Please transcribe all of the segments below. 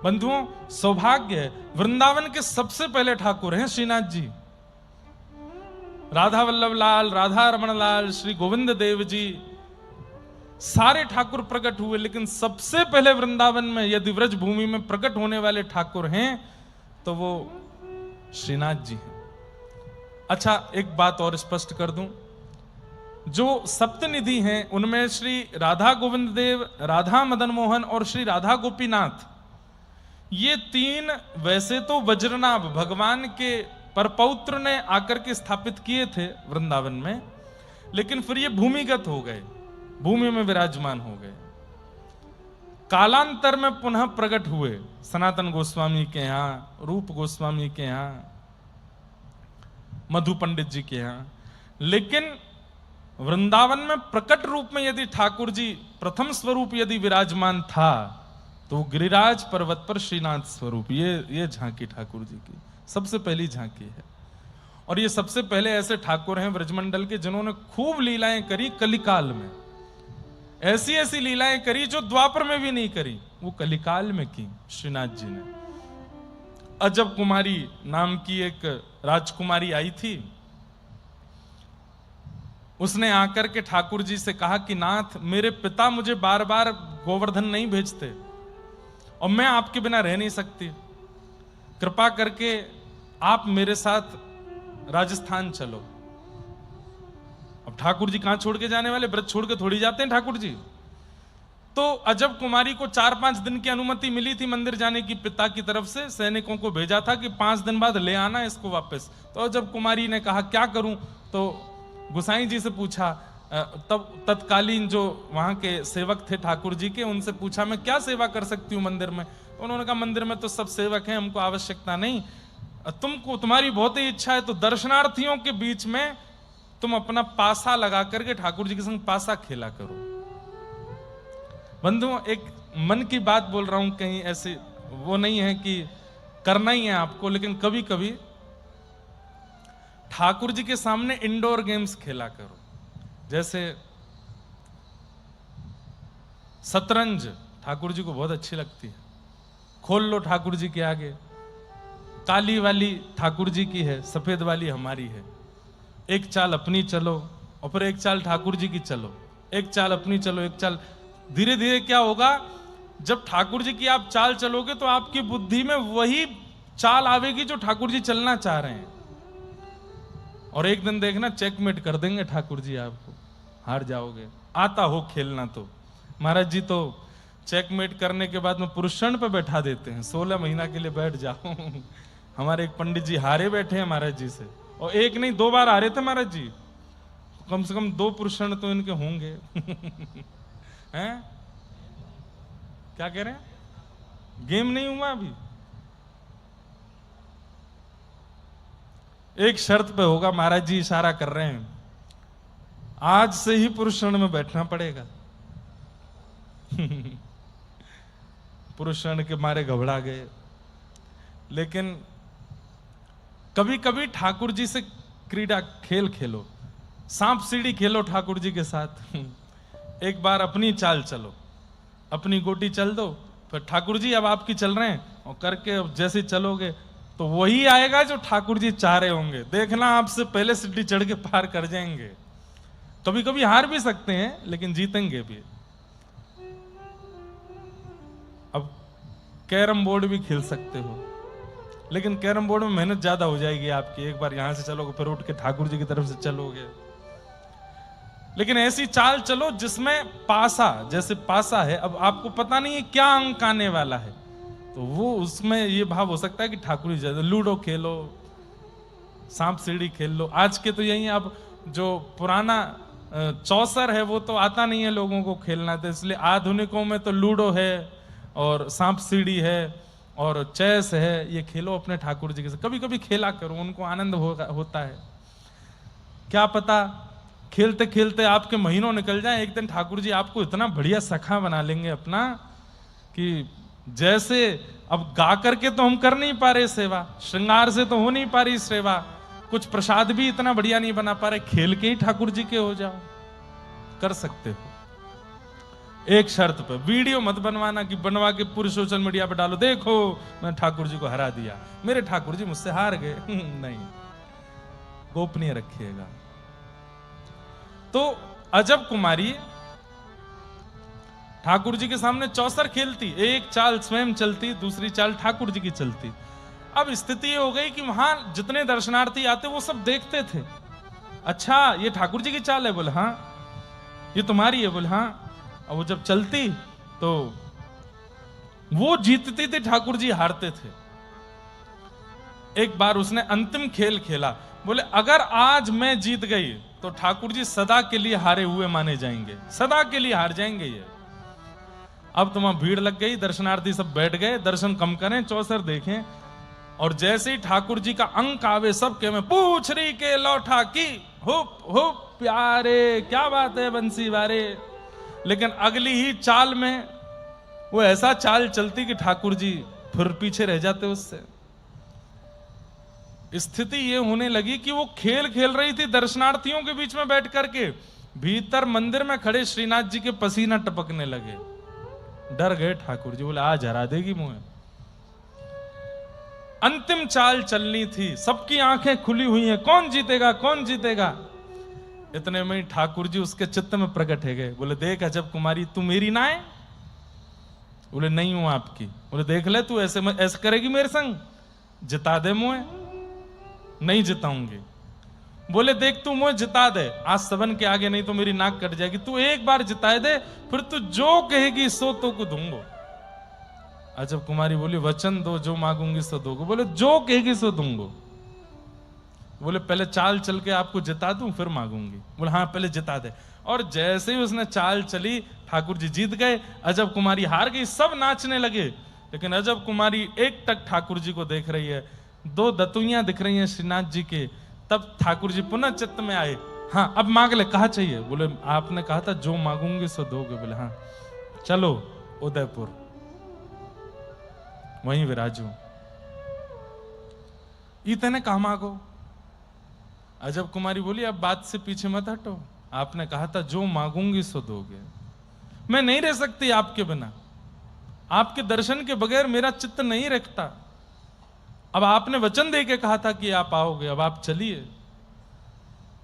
बंधुओं, सौभाग्य है, वृंदावन के सबसे पहले ठाकुर हैं श्रीनाथ जी। राधा वल्लभ लाल, राधा रमण लाल, श्री गोविंद देव जी, सारे ठाकुर प्रकट हुए, लेकिन सबसे पहले वृंदावन में यदि व्रज भूमि में प्रकट होने वाले ठाकुर हैं तो वो श्रीनाथ जी हैं। अच्छा, एक बात और स्पष्ट कर दूं, जो सप्तनिधि हैं उनमें श्री राधा गोविंद देव, राधा मदन मोहन और श्री राधा गोपीनाथ, ये तीन वैसे तो वज्रनाभ भगवान के परपौत्र ने आकर के स्थापित किए थे वृंदावन में, लेकिन फिर ये भूमिगत हो गए, भूमि में विराजमान हो गए। कालांतर में पुनः प्रकट हुए सनातन गोस्वामी के यहां, रूप गोस्वामी के यहां, मधु पंडित जी के यहां, लेकिन वृंदावन में प्रकट रूप में यदि ठाकुर जी प्रथम स्वरूप यदि विराजमान था तो गिरिराज पर्वत पर श्रीनाथ स्वरूप, ये झांकी ठाकुर जी की सबसे पहली झांकी है। और ये सबसे पहले ऐसे ठाकुर हैं ब्रजमंडल के जिन्होंने खूब लीलाएं करी कलिकाल में, ऐसी ऐसी लीलाएं करी जो द्वापर में भी नहीं करी, वो कलिकाल में की श्रीनाथ जी ने। अजब कुमारी नाम की एक राजकुमारी आई थी, उसने आकर के ठाकुर जी से कहा कि नाथ, मेरे पिता मुझे बार बार गोवर्धन नहीं भेजते और मैं आपके बिना रह नहीं सकती, कृपा करके आप मेरे साथ राजस्थान चलो। अब ठाकुर जी कहां छोड़ के जाने वाले, व्रत छोड़ के थोड़ी जाते हैं ठाकुर जी। तो अजब कुमारी को 4-5 दिन की अनुमति मिली थी मंदिर जाने की, पिता की तरफ से सैनिकों को भेजा था कि 5 दिन बाद ले आना इसको वापस। तो अजब कुमारी ने कहा क्या करूं, तो गुसाई जी से पूछा, तब तत्कालीन जो वहां के सेवक थे ठाकुर जी के, उनसे पूछा मैं क्या सेवा कर सकती हूँ मंदिर में। तो उन्होंने कहा मंदिर में तो सब सेवक हैं, हमको आवश्यकता नहीं, तुम्हारी बहुत ही इच्छा है तो दर्शनार्थियों के बीच में तुम अपना पासा लगा करके ठाकुर जी के संग पासा खेला करो। बंधुओं, एक मन की बात बोल रहा हूं, कहीं ऐसे वो नहीं है कि करना ही है आपको, लेकिन कभी कभी ठाकुर जी के सामने इंडोर गेम्स खेला करो। जैसे शतरंज ठाकुर जी को बहुत अच्छी लगती है, खोल लो ठाकुर जी के आगे। काली वाली ठाकुर जी की है, सफेद वाली हमारी है। एक चाल अपनी चलो और फिर एक चाल ठाकुर जी की चलो, एक चाल अपनी चलो, एक चाल। धीरे धीरे क्या होगा, जब ठाकुर जी की आप चाल चलोगे तो आपकी बुद्धि में वही चाल आवेगी जो ठाकुर जी चलना चाह रहे हैं, और एक दिन देखना चेकमेट कर देंगे ठाकुर जी, आपको हार जाओगे। आता हो खेलना तो महाराज जी तो चेकमेट करने के बाद में पुरुषण पे बैठा देते हैं, 16 महीना के लिए बैठ जाओ। हमारे एक पंडित जी हारे बैठे हैं महाराज जी से, और एक नहीं 2 बार हारे थे महाराज जी, कम से कम 2 पुरुषण तो इनके होंगे। हैं क्या कह रहे हैं, गेम नहीं हुआ अभी, एक शर्त पे होगा, महाराज जी इशारा कर रहे हैं, आज से ही पुरुषण में बैठना पड़ेगा। पुरुषण के मारे घबरा गए। लेकिन कभी कभी ठाकुर जी से क्रीड़ा खेल खेलो, सांप सीढ़ी खेलो ठाकुर जी के साथ। एक बार अपनी चाल चलो, अपनी गोटी चल दो, फिर ठाकुर जी अब आपकी चल रहे हैं, और करके जैसे चलोगे तो वही आएगा जो ठाकुर जी चाह रहे होंगे। देखना आपसे पहले सीढ़ी चढ़ के पार कर जाएंगे। कभी कभी हार भी सकते हैं लेकिन जीतेंगे भी। अब कैरम बोर्ड भी खेल सकते हो, लेकिन कैरम बोर्ड में मेहनत ज्यादा हो जाएगी आपकी। एक बार यहां से चलोगे फिर उठ के ठाकुर जी की तरफ से चलोगे। लेकिन ऐसी चाल चलो जिसमें पासा, जैसे पासा है, अब आपको पता नहीं है क्या अंक आने वाला है, तो वो उसमें ये भाव हो सकता है कि ठाकुर जी ज्यादा। लूडो खेलो, सांप सीढ़ी खेल लो। आज के तो यही, अब जो पुराना चौसर है वो तो आता नहीं है लोगों को खेलना, तो इसलिए आधुनिकों में तो लूडो है और सांप सीढ़ी है और चेस है, ये खेलो अपने ठाकुर जी के साथ। कभी कभी खेला करो, उनको आनंद होता है। क्या पता खेलते खेलते आपके महीनों निकल जाए, एक दिन ठाकुर जी आपको इतना बढ़िया सखा बना लेंगे अपना कि जैसे अब गा करके तो हम कर नहीं पा रहे सेवा, श्रृंगार से तो हो नहीं पा रही सेवा, कुछ प्रसाद भी इतना बढ़िया नहीं बना पा रहे, खेल के ही ठाकुर जी के हो जाओ, कर सकते हो। एक शर्त पे, वीडियो मत बनवाना कि बनवा के पूरे सोशल मीडिया पे डालो, देखो मैं ठाकुर जी को हरा दिया, मेरे ठाकुर जी मुझसे हार गए। नहीं, गोपनीय रखिएगा। तो अजब कुमारी ठाकुर जी के सामने चौसर खेलती, एक चाल स्वयं चलती, दूसरी चाल ठाकुर जी की चलती। अब स्थिति ये हो गई कि वहां जितने दर्शनार्थी आते वो सब देखते थे, अच्छा ये ठाकुर जी की चाल है, बोले हाँ। ये तुम्हारी है, बोले हाँ। और वो जब चलती तो वो जीतती थी, ठाकुर जी हारते थे। एक बार उसने अंतिम खेल खेला, बोले अगर आज मैं जीत गई तो ठाकुर जी सदा के लिए हारे हुए माने जाएंगे, सदा के लिए हार जाएंगे ये। अब तो वहां भीड़ लग गई, दर्शनार्थी सब बैठ गए, दर्शन कम करें, चौसर देखें। और जैसे ही ठाकुर जी का अंक आवे, सबके में पूछ रही के लौटा की हुप हुप प्यारे, क्या बात है बंसी वारे। लेकिन अगली ही चाल में वो ऐसा चाल चलती कि ठाकुर जी फिर पीछे रह जाते उससे। स्थिति ये होने लगी कि वो खेल खेल रही थी दर्शनार्थियों के बीच में बैठ करके, भीतर मंदिर में खड़े श्रीनाथ जी के पसीना टपकने लगे। डर गए ठाकुर जी, बोले आज हरा देगी मुझे। अंतिम चाल चलनी थी, सबकी आंखें खुली हुई हैं, कौन जीतेगा कौन जीतेगा। इतने में ही ठाकुर जी उसके चित्त में प्रकट है गए, बोले देख अजब कुमारी, तू मेरी ना है? बोले नहीं हूं आपकी। बोले देख ले, तू ऐसे ऐसे करेगी मेरे संग, जिता दे मुझे। नहीं जिताऊंगी। बोले देख तू मुझे जिता दे आज सबन के आगे, नहीं तो मेरी नाक कट जाएगी। तू एक बार जिताए दे, फिर तू जो कहेगी सो तो को दूंगो। अजब कुमारी बोली वचन दो, जो मांगूंगी सो दोगे। बोले जो कहेगी सो दूंगो। बोले पहले चाल चल के आपको जिता दूं फिर मांगूंगी। बोले हाँ पहले जिता दे। और जैसे ही उसने चाल चली, ठाकुर जी जीत गए, अजब कुमारी हार गई। सब नाचने लगे, लेकिन अजब कुमारी एक टक ठाकुर जी को देख रही है, दो दतुइयां दिख रही हैं श्रीनाथ जी के। तब ठाकुर जी पुनः चित्त में आए, हाँ अब मांग ले, कहा चाहिए? बोले आपने कहा था जो मांगूंगी सो दोगे। बोले हाँ चलो उदयपुर, वहीं विराजू। इतने कहा मांगो। अजब कुमारी बोली अब बात से पीछे मत हटो, आपने कहा था जो मांगूंगी सो दोगे। मैं नहीं रह सकती आपके बिना, आपके दर्शन के बगैर मेरा चित्त नहीं रखता। अब आपने वचन दे के कहा था कि आप आओगे, अब आप चलिए।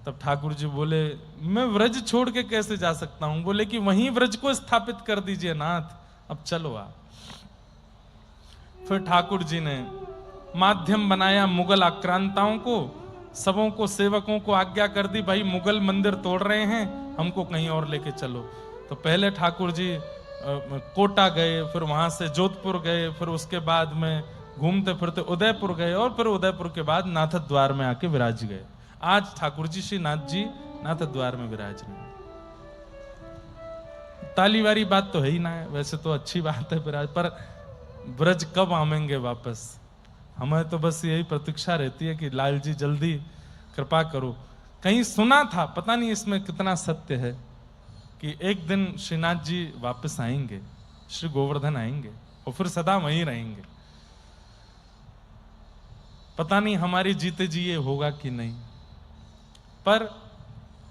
तब ठाकुर जी बोले मैं व्रज छोड़ के कैसे जा सकता हूं? बोले कि वहीं व्रज को स्थापित कर दीजिए नाथ, अब चलो आप। फिर ठाकुर जी ने माध्यम बनाया मुगल आक्रांताओं को, सबों को सेवकों को आज्ञा कर दी भाई मुगल मंदिर तोड़ रहे हैं, हमको कहीं और लेके चलो। तो पहले ठाकुर जी कोटा गए, फिर वहां से जोधपुर गए, फिर उसके बाद में घूमते फिरते उदयपुर गए, और फिर उदयपुर के बाद नाथ द्वार में आके विराज गए। आज ठाकुर जी श्री नाथ जी नाथ द्वार में विराज रहे। ताली वाली बात तो है ही ना है, वैसे तो अच्छी बात है विराज, पर ब्रज कब आवेंगे वापस? हमें तो बस यही प्रतीक्षा रहती है कि लाल जी जल्दी कृपा करो। कहीं सुना था, पता नहीं इसमें कितना सत्य है, कि एक दिन श्रीनाथ जी वापस आएंगे, श्री गोवर्धन आएंगे और फिर सदा वहीं रहेंगे। पता नहीं हमारी जीते जी ये होगा कि नहीं, पर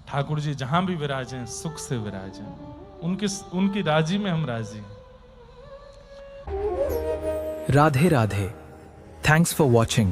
ठाकुर जी जहां भी विराजें सुख से विराजें, उनकी राजी में हम राजी हैं। Radhe Radhe. Thanks for watching.